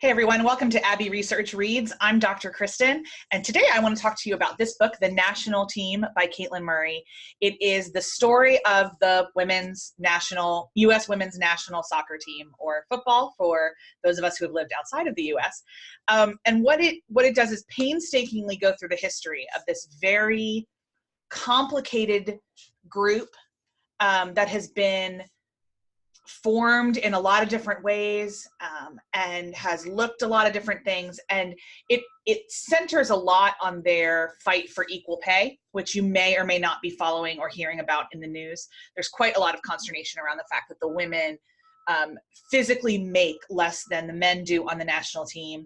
Hey everyone, welcome to Abby Research Reads. I'm Dr. Kristen, and today I want to talk to you about this book, The National Team by Caitlin Murray. It is the story of the U.S. women's national soccer team, or football for those of us who have lived outside of the U.S. And what it does is painstakingly go through the history of this very complicated group that has been formed in a lot of different ways and has looked a lot of different things, and it centers a lot on their fight for equal pay, which you may or may not be following or hearing about in the news. There's quite a lot of consternation around the fact that the women physically make less than the men do on the national team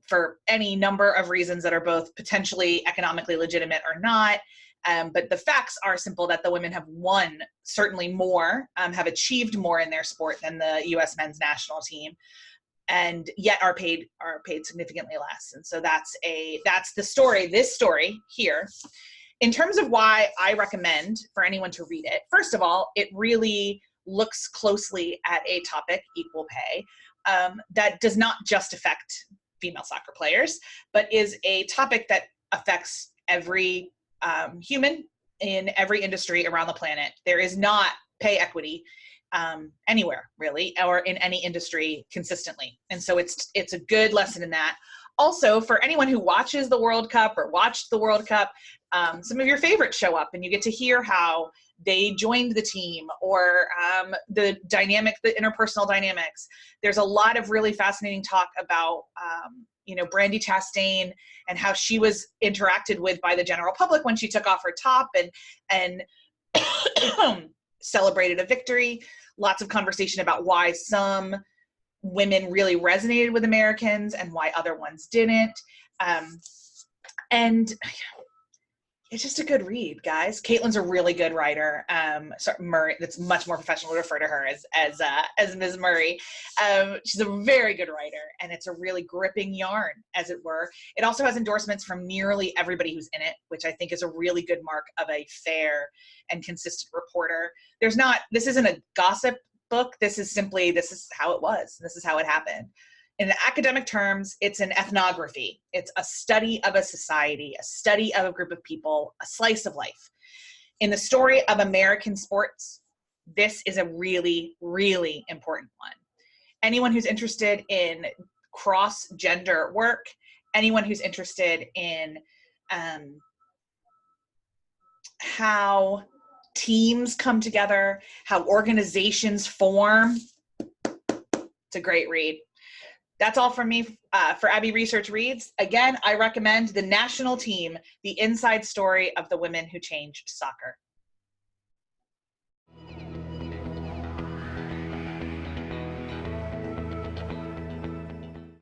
for any number of reasons that are both potentially economically legitimate or not. But the facts are simple, that the women have won certainly more, have achieved more in their sport than the U.S. men's national team, and yet are paid significantly less. And so that's the story, this story here. In terms of why I recommend for anyone to read it, first of all, it really looks closely at a topic, equal pay, that does not just affect female soccer players, but is a topic that affects every human in every industry around the planet. There is not pay equity anywhere really, or in any industry consistently. And so it's a good lesson in that. Also, for anyone who watches the World Cup or watched the World Cup, some of your favorites show up and you get to hear how they joined the team, or the interpersonal dynamics. There's a lot of really fascinating talk about Brandi Chastain and how she was interacted with by the general public when she took off her top and celebrated a victory. Lots of conversation about why some women really resonated with Americans and why other ones didn't. And it's just a good read, guys. Caitlin's a really good writer. Murray, that's much more professional to refer to her as Ms. Murray. She's a very good writer, and it's a really gripping yarn, as it were. It also has endorsements from nearly everybody who's in it, which I think is a really good mark of a fair and consistent reporter. This isn't a gossip book. This is how it was. This is how it happened. In academic terms, it's an ethnography. It's a study of a society, a study of a group of people, a slice of life. In the story of American sports, this is a really, really important one. Anyone who's interested in cross-gender work, anyone who's interested in how teams come together, how organizations form, it's a great read. That's all from me for Abby Research Reads. Again, I recommend The National Team, the inside story of the women who changed soccer.